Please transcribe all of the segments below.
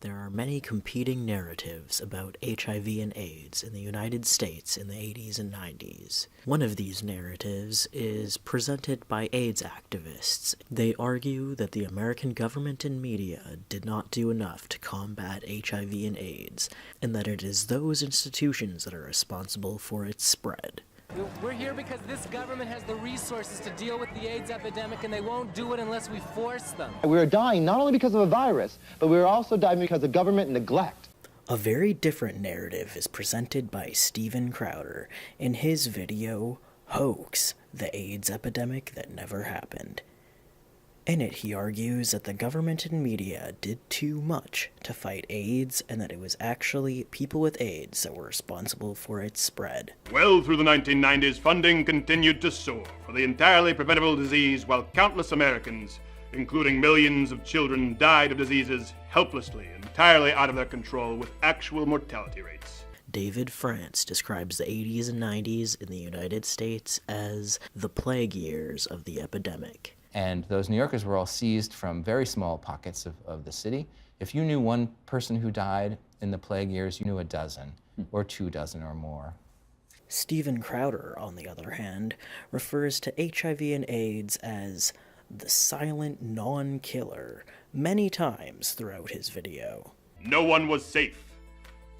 There are many competing narratives about HIV and AIDS in the United States in the 80s and 90s. One of these narratives is presented by AIDS activists. They argue that the American government and media did not do enough to combat HIV and AIDS, and that it is those institutions that are responsible for its spread. We're here because this government has the resources to deal with the AIDS epidemic, and they won't do it unless we force them. We are dying not only because of a virus, but we are also dying because of government neglect. A very different narrative is presented by Steven Crowder in his video, Hoax, the AIDS Epidemic That Never Happened. In it, he argues that the government and media did too much to fight AIDS and that it was actually people with AIDS that were responsible for its spread. Well through the 1990s, funding continued to soar for the entirely preventable disease while countless Americans, including millions of children, died of diseases helplessly, entirely out of their control with actual mortality rates. David France describes the 80s and 90s in the United States as the plague years of the epidemic. And those New Yorkers were all seized from very small pockets of the city. If you knew one person who died in the plague years, you knew a dozen, or 24 or more. Steven Crowder, on the other hand, refers to HIV and AIDS as the silent non-killer many times throughout his video. No one was safe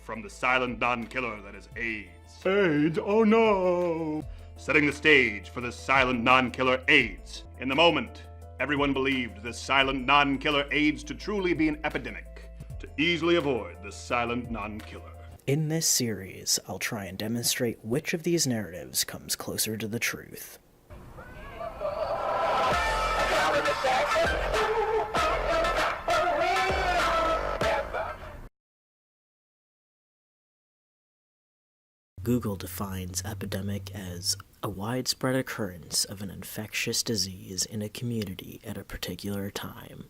from the silent non-killer that is AIDS. AIDS, oh no! Setting the stage for the silent non-killer AIDS. In the moment, everyone believed the silent non-killer AIDS to truly be an epidemic, to easily avoid the silent non-killer. In this series, I'll try and demonstrate which of these narratives comes closer to the truth. Google defines epidemic as a widespread occurrence of an infectious disease in a community at a particular time.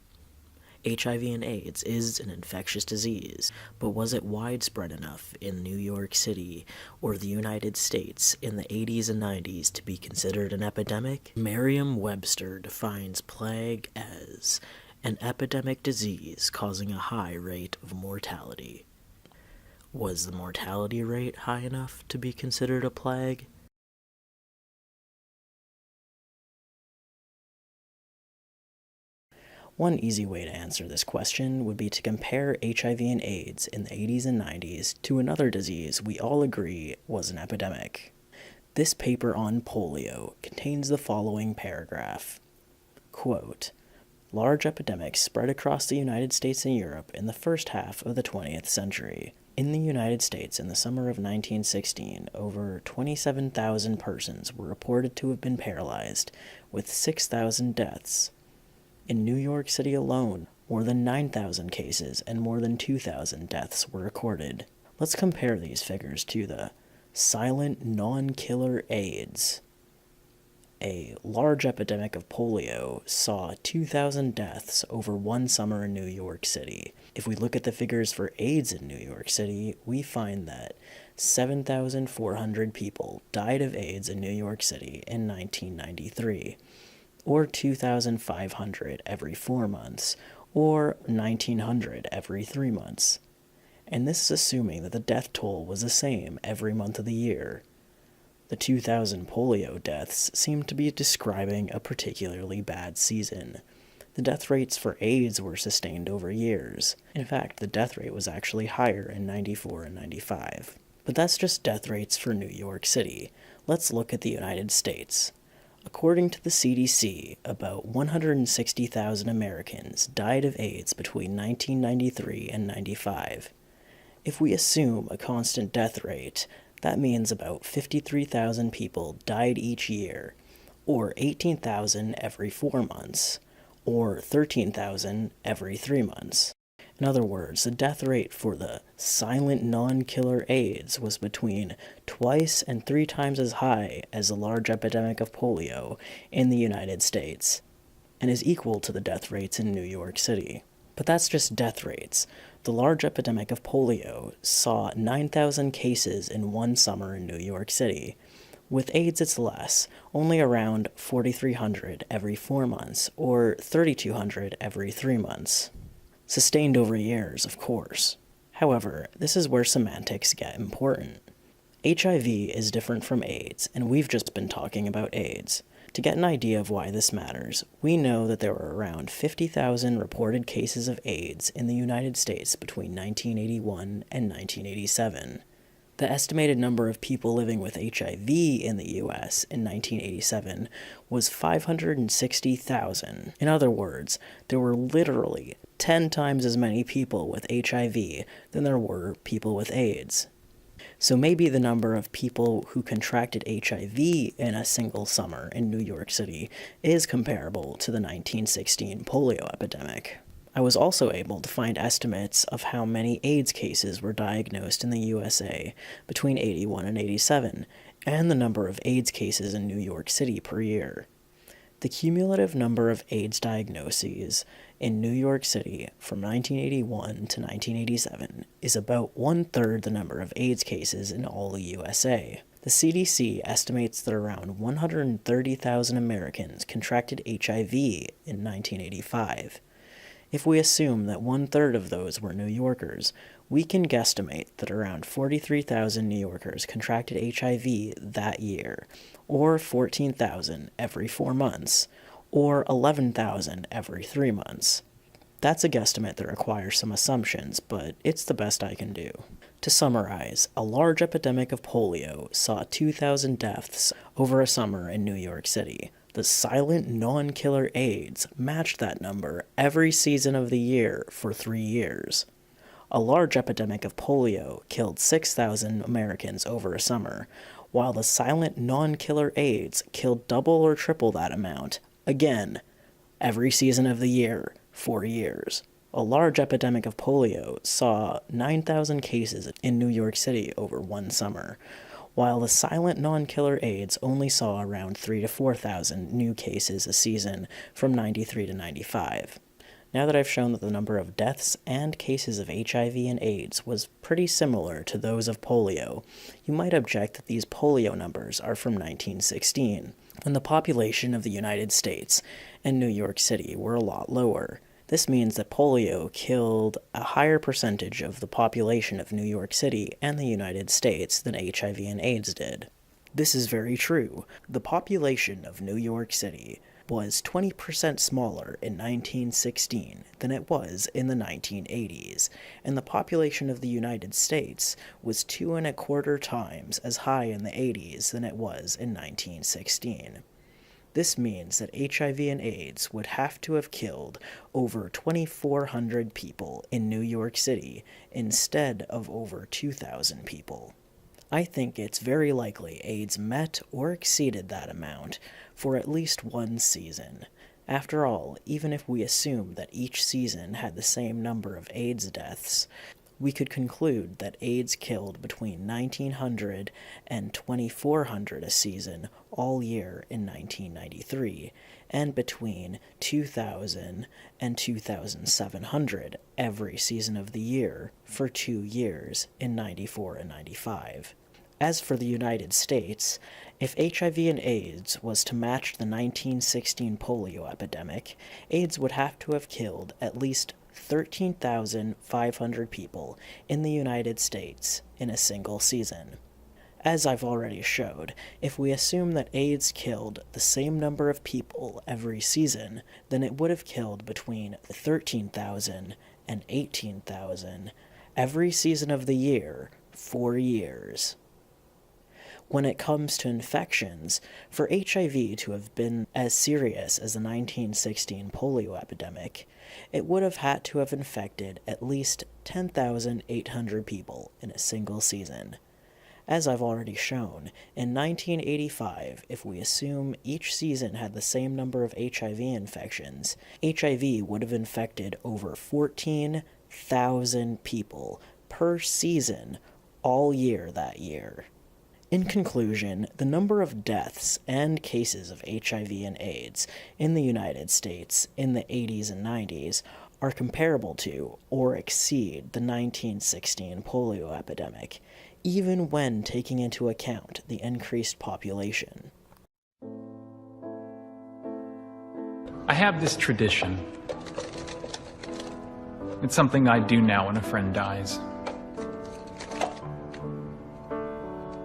HIV and AIDS is an infectious disease, but was it widespread enough in New York City or the United States in the 80s and 90s to be considered an epidemic? Merriam-Webster defines plague as an epidemic disease causing a high rate of mortality. Was the mortality rate high enough to be considered a plague? One easy way to answer this question would be to compare HIV and AIDS in the 80s and 90s to another disease we all agree was an epidemic. This paper on polio contains the following paragraph. Quote, "Large epidemics spread across the United States and Europe in the first half of the 20th century. In the United States in the summer of 1916, over 27,000 persons were reported to have been paralyzed, with 6,000 deaths. In New York City alone, more than 9,000 cases and more than 2,000 deaths were recorded." Let's compare these figures to the silent non-killer AIDS. A large epidemic of polio saw 2,000 deaths over one summer in New York City. If we look at the figures for AIDS in New York City, we find that 7,400 people died of AIDS in New York City in 1993, or 2,500 every 4 months, or 1,900 every 3 months. And this is assuming that the death toll was the same every month of the year. The 2,000 polio deaths seem to be describing a particularly bad season. The death rates for AIDS were sustained over years. In fact, the death rate was actually higher in 94 and 95. But that's just death rates for New York City. Let's look at the United States. According to the CDC, about 160,000 Americans died of AIDS between 1993 and 95. If we assume a constant death rate, that means about 53,000 people died each year, or 18,000 every 4 months, or 13,000 every 3 months. In other words, the death rate for the silent non-killer AIDS was between twice and 3 times as high as the large epidemic of polio in the United States, and is equal to the death rates in New York City. But that's just death rates. The large epidemic of polio saw 9,000 cases in one summer in New York City. With AIDS, it's less, only around 4,300 every 4 months, or 3,200 every 3 months. Sustained over years, of course. However, this is where semantics get important. HIV is different from AIDS, and we've just been talking about AIDS. To get an idea of why this matters, we know that there were around 50,000 reported cases of AIDS in the United States between 1981 and 1987. The estimated number of people living with HIV in the US in 1987 was 560,000. In other words, there were literally 10 times as many people with HIV than there were people with AIDS. So maybe the number of people who contracted HIV in a single summer in New York City is comparable to the 1916 polio epidemic. I was also able to find estimates of how many AIDS cases were diagnosed in the USA between 81 and 87, and the number of AIDS cases in New York City per year. The cumulative number of AIDS diagnoses in New York City from 1981 to 1987 is about 1/3 the number of AIDS cases in all the USA. The CDC estimates that around 130,000 Americans contracted HIV in 1985. If we assume that 1/3 of those were New Yorkers, we can guesstimate that around 43,000 New Yorkers contracted HIV that year, or 14,000 every 4 months, or 11,000 every 3 months. That's a guesstimate that requires some assumptions, but it's the best I can do. To summarize, a large epidemic of polio saw 2,000 deaths over a summer in New York City. The silent non-killer AIDS matched that number every season of the year for 3 years. A large epidemic of polio killed 6,000 Americans over a summer, while the silent non-killer AIDS killed double or triple that amount, again, every season of the year, 4 years. A large epidemic of polio saw 9,000 cases in New York City over one summer, while the silent non-killer AIDS only saw around 3,000 to 4,000 new cases a season from 93 to 95. Now that I've shown that the number of deaths and cases of HIV and AIDS was pretty similar to those of polio, you might object that these polio numbers are from 1916, when the population of the United States and New York City were a lot lower. This means that polio killed a higher percentage of the population of New York City and the United States than HIV and AIDS did. This is very true. The population of New York City was 20% smaller in 1916 than it was in the 1980s, and the population of the United States was 2.25 times as high in the 80s than it was in 1916. This means that HIV and AIDS would have to have killed over 2,400 people in New York City instead of over 2,000 people. I think it's very likely AIDS met or exceeded that amount for at least one season. After all, even if we assume that each season had the same number of AIDS deaths, we could conclude that AIDS killed between 1,900 and 2,400 a season all year in 1993, and between 2,000 and 2,700 every season of the year for 2 years in 94 and 95. As for the United States, if HIV and AIDS was to match the 1916 polio epidemic, AIDS would have to have killed at least 13,500 people in the United States in a single season. As I've already showed, if we assume that AIDS killed the same number of people every season, then it would have killed between 13,000 and 18,000 every season of the year, 4 years. When it comes to infections, for HIV to have been as serious as the 1916 polio epidemic, it would have had to have infected at least 10,800 people in a single season. As I've already shown, in 1985, if we assume each season had the same number of HIV infections, HIV would have infected over 14,000 people per season all year that year. In conclusion, the number of deaths and cases of HIV and AIDS in the United States in the 80s and 90s are comparable to or exceed the 1916 polio epidemic, even when taking into account the increased population. I have this tradition. It's something I do now when a friend dies.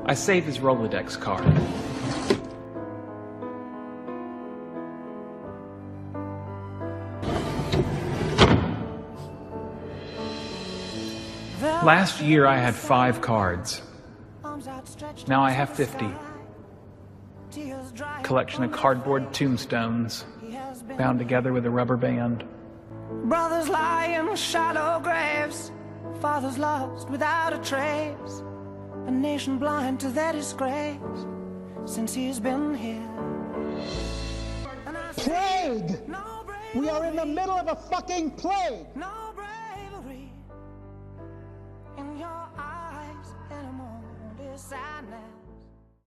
I save his Rolodex card. Last year I had 5 cards. Now I have 50. Collection of cardboard tombstones, bound together with a rubber band. Brothers lie in shallow graves, fathers lost without a trace, a nation blind to their disgrace since he's been here. Plague! We are in the middle of a fucking plague!